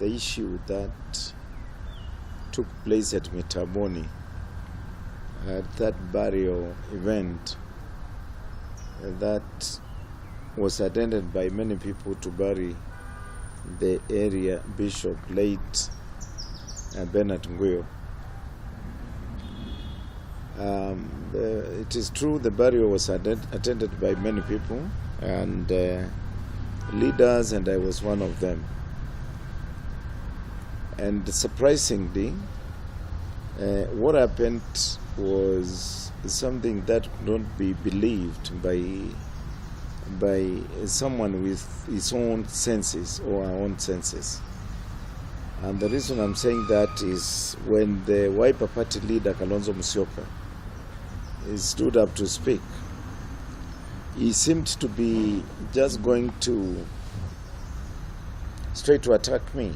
the issue that took place at Muthama, at that burial event that was attended by many people to bury the area Bishop late Bernard Nguyo. It is true the burial was attended by many people and leaders, and I was one of them. And surprisingly, what happened was something that could not be believed by someone with his own senses or our own senses. And the reason I'm saying that is when the Wiper Party leader Kalonzo he stood up to speak, he seemed to be just going straight to attack me.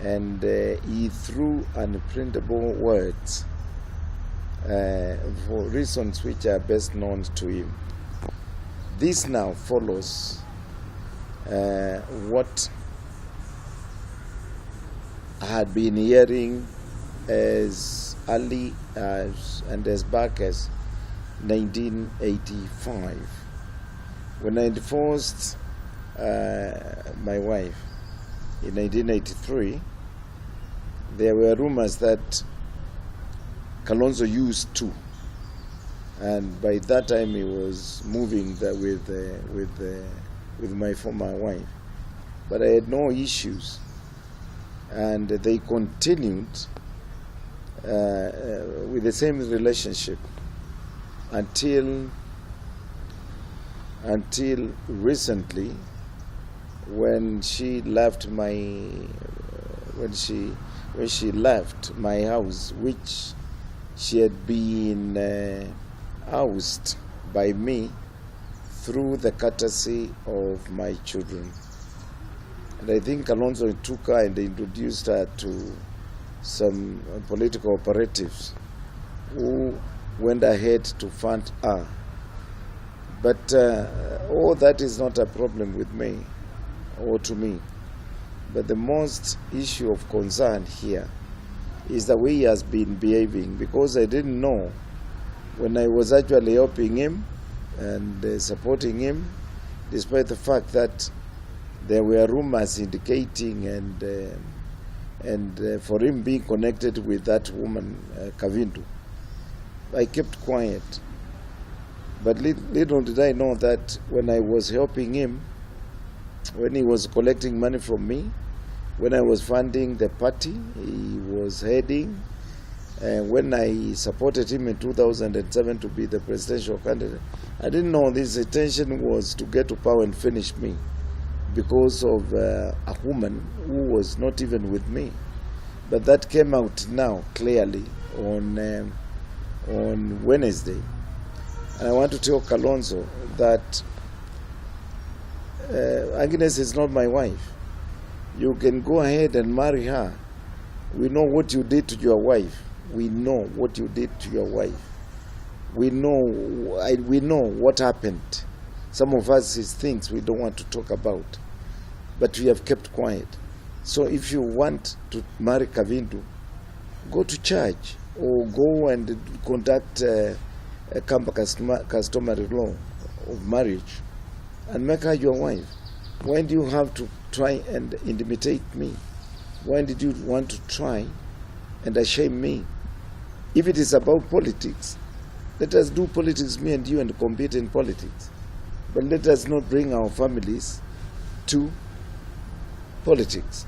And he threw unprintable words for reasons which are best known to him. This now follows what I had been hearing as early and as back as 1985, when I divorced my wife in 1983. There were rumors that Kalonzo used to, and by that time he was moving with my former wife. But I had no issues, and they continued with the same relationship until recently, when she left my house, which she had been housed by me through the courtesy of my children. And I think Kalonzo took her and introduced her to some political operatives who went ahead to fund her. But all that is not a problem with me or to me. But the most issue of concern here is the way he has been behaving, because I didn't know when I was actually helping him and supporting him, despite the fact that there were rumors indicating and for him being connected with that woman, Kavindu. I kept quiet. But little did I know that when I was helping him, when he was collecting money from me, when I was funding the party he was heading, when I supported him in 2007 to be the presidential candidate, I didn't know this intention was to get to power and finish me because of a woman who was not even with me. But that came out now clearly on Wednesday. And I want to tell Kalonzo that Agnes is not my wife. You can go ahead and marry her. We know what you did to your wife. We know what you did to your wife. We know what happened. Some of us is things we don't want to talk about, but we have kept quiet. So if you want to marry Kavindu, go to church or go and conduct a customary law of marriage and make her your wife. Why do you have to try and intimidate me? Why did you want to try and shame me? If it is about politics, let us do politics, me and you, and compete in politics. But let us not bring our families to politics.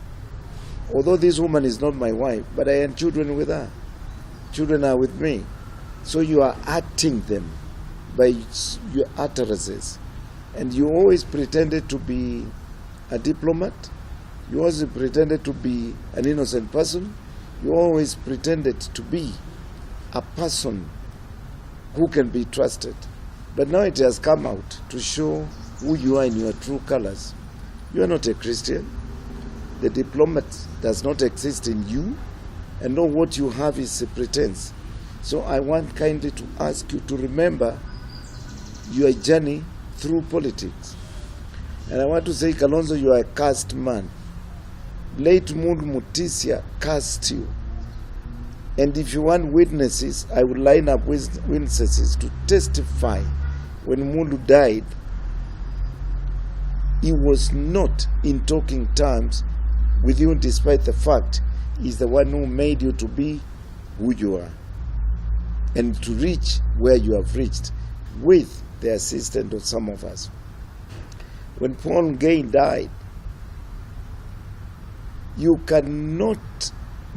Although this woman is not my wife, but I have children with her. Children are with me. So you are acting them by your utterances. And you always pretended to be a diplomat. You always pretended to be an innocent person. You always pretended to be a person who can be trusted. But now it has come out to show who you are in your true colors. You are not a Christian. The diplomat does not exist in you, and all what you have is a pretense. So I want kindly to ask you to remember your journey through politics. And I want to say, Kalonzo, you are a cursed man, late Mulu Mutisia cursed you. And if you want witnesses, I will line up witnesses to testify. When Mulu died, he was not in talking terms with you, despite the fact he's the one who made you to be who you are and to reach where you have reached with the assistance of some of us. When Paul Gay died, you cannot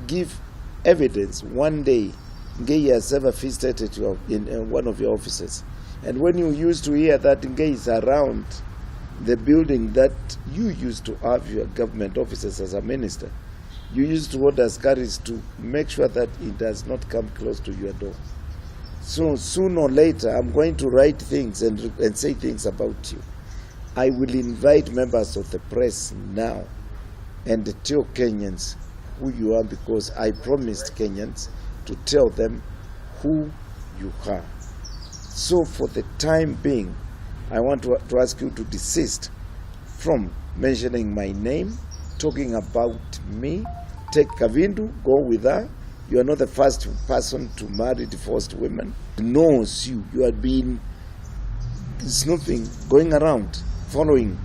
give evidence one day Gay has ever visited in one of your offices. And when you used to hear that Gay is around the building that you used to have your government offices as a minister, you used to order askaris to make sure that it does not come close to your door. So sooner or later, I'm going to write things and say things about you. I will invite members of the press now and tell Kenyans who you are, because I promised Kenyans to tell them who you are. So for the time being, I want to ask you to desist from mentioning my name, talking about me. Take Kavindu, go with her. You are not the first person to marry divorced women. Knows you. You have been snooping, going around, following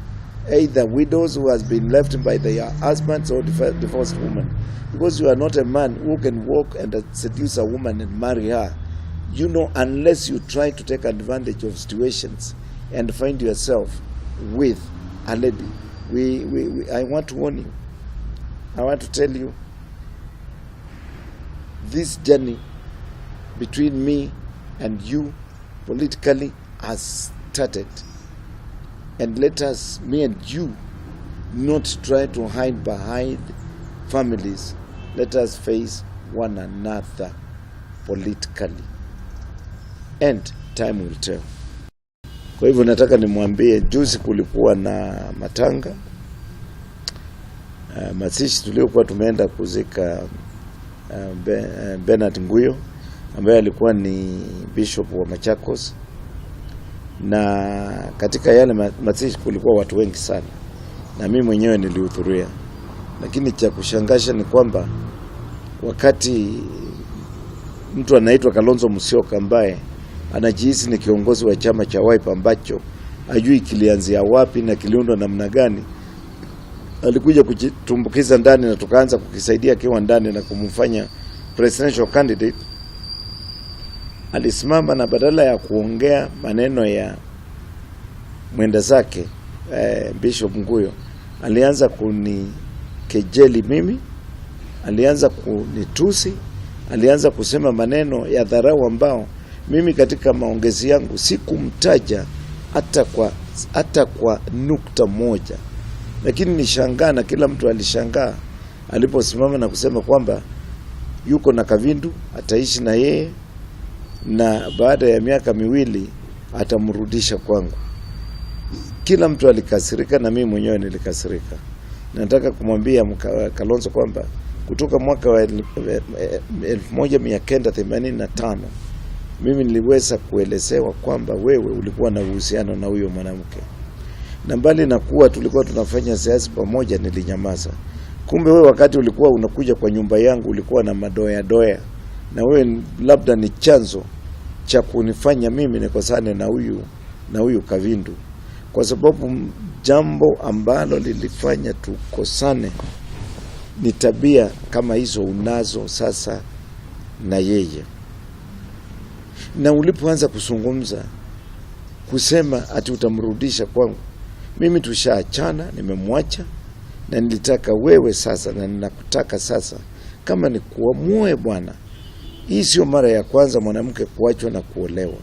either widows who has been left by their husbands or divorced women. Because you are not a man who can walk and seduce a woman and marry her. You know, unless you try to take advantage of situations and find yourself with a lady. I want to warn you. I want to tell you, this journey between me and you politically has started. And let us, me and you, not try to hide behind families. Let us face one another politically. And time will tell. Kwa hivyo nataka nimwambie, juzi kulikuwa na matanga. Mazishi tuliokuwa tumeenda kuzika Bernard Nguyo, ambaye alikuwa ni bishop wa Machakos. Na katika yale mazishi kulikuwa watu wengi sana, na mimi mwenyewe nilihudhuria. Lakini cha kushangaza ni kwamba wakati mtu anaitwa Kalonzo Musyoka, ambaye anajihisi ni kiongozi wa chama cha Wiper ambacho hajui kilianzia wapi na kiliundwa namna gani, alikuja kujitumbukiza ndani na tukaanza kukisaidia akiwa ndani na kumfanya presidential candidate. Alisimama na badala ya kuongea maneno ya mwenda zake Bishop Nguyo, alianza kunikejeli mimi, alianza kunitusi, alianza kusema maneno ya dharau ambao mimi katika maongezi yangu sikumtaja hata kwa nukta moja. Lakini nishangaa na kila mtu alishangaa aliposimama na kusema kwamba yuko na Kavindu, ataishi na yeye, na baada ya miaka 2 atamrudisha kwangu. Kila mtu alikasirika na mimi mwenyewe nilikasirika. Nataka kumwambia Kalonzo kwamba kutoka mwaka wa 1985 mimi niliweza kuelezewa kwamba wewe ulikuwa na uhusiano na huyo mwanamke. Na mbali na kuwa tulikuwa tunafanya siasa pamoja, nilinyamaza. Kumbe wewe wakati ulikuwa unakuja kwa nyumba yangu ulikuwa na madoya, na wewe labda ni chanzo cha kunifanya mimi nikosane na huyu Kavindu, kwa sababu jambo ambalo lilifanya tukosane ni tabia kama hizo unazo sasa na yeye. Na ulipoanza kuzungumza kusema ati utamrudisha kwangu, mimi tushaachana, nimemwacha, na nilitaka wewe sasa, na ninakutaka sasa, kama ni kuamue bwana. Hii sio mara ya kwanza mwanamke kuachwa na kuolewa.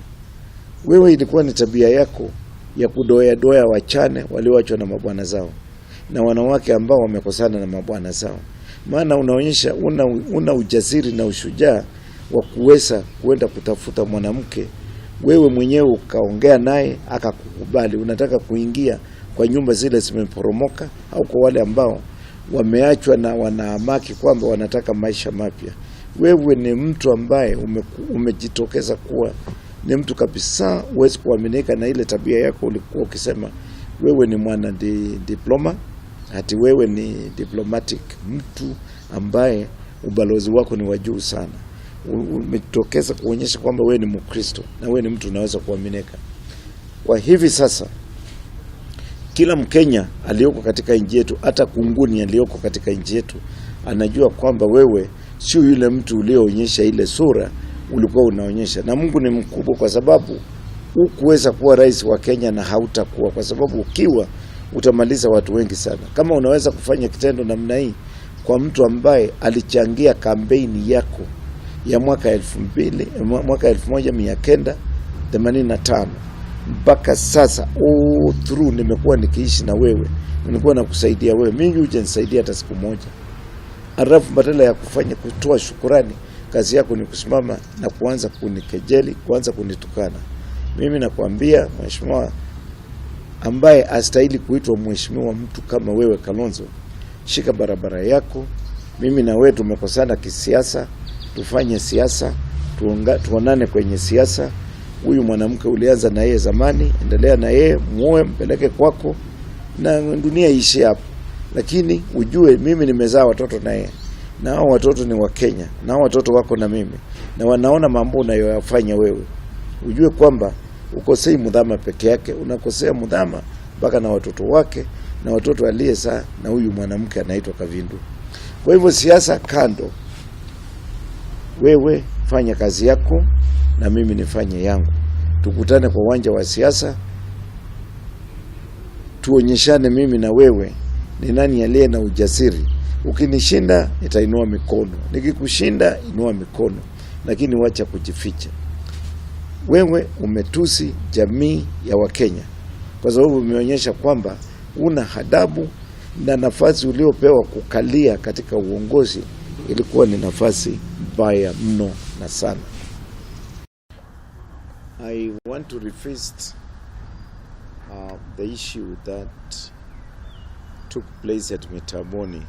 Wewe ilikuwa ni tabia yako ya kudoya wachane walioachwa na mabwana zao, na wanawake ambao wamekosana na mabwana zao. Maana unaonyesha una ujasiri na ushujaa wa kuweza kuenda kutafuta mwanamke, wewe mwenyewe ukaongea naye akakukubali. Unataka kuingia kwa nyumba zile zimeporomoka, au kwa wale ambao wameachwa na wanaamaki kwamba wanataka maisha mapya. Wewe ni mtu ambaye umejitokeza kuwa ni mtu kabisa huwezi kuaminika, na ile tabia yako ulikuwa ukisema wewe ni mwana diploma, ati wewe ni diplomatic, mtu ambaye ubalozi wako ni wa juu sana. Umetokeza kuonyesha kwamba wewe ni Mkristo na wewe ni mtu unaweza kuaminika. Kwa hivi sasa kila Mkenya aliyoko katika nchi yetu, hata kunguni aliyoko katika nchi yetu, anajua kwamba wewe sio yule mtu ulioonyesha ile sura ulikuwa unaonyesha. Na Mungu ni mkubwa, kwa sababu hukuweza kuwa rais wa Kenya na hautakuwa, kwa sababu ukiwa utamaliza watu wengi sana. Kama unaweza kufanya kitendo namna hii kwa mtu ambaye alichangia kampeni yako ya mwaka 1985 mpaka sasa, through nimekuwa nikiishi na wewe, nimekuwa nakusaidia wewe, mimi hujanisaidia hata siku moja. Alafu badala ya kutoa shukurani, kazi yako ni kusimama na kuanza kunikejeli, kuanza kunitukana. Mimi nakwambia mheshimiwa, ambaye astahili kuitwa mheshimiwa, mtu kama wewe Kalonzo, shika barabara yako. Mimi na wewe tumekosana kisiasa, tufanye siasa, tuonane kwenye siasa. Huyu mwanamke ulianza na yeye zamani, endelea na yeye, muoe, mpeleke kwako na dunia iishi hapo. Lakini ujue mimi nimezaa watoto na yeye, na hao watoto ni wa Kenya, na hao watoto wako na mimi, na wanaona mambo unayoyafanya wewe. Ujue kwamba ukosei Muthama peke yake, unakosea Muthama mpaka na watoto wake na watoto aliyezaa na huyu mwanamke anaitwa Kavindu. Kwa hivyo siasa kando, wewe fanya kazi yako na mimi nifanye yangu. Tukutane kwa uwanja wa siasa, tuonyeshane mimi na wewe ni nani aliye na ujasiri. Ukinishinda nitainua mikono, nikikushinda inua mikono, lakini wacha kujificha. Wewe umetusi jamii ya Wakenya kwa sababu umeonyesha kwamba una adabu, na nafasi uliopewa kukalia katika uongozi ilikuwa ni nafasi mbaya mno na sana. I want to revisit the issue that took place at Muthama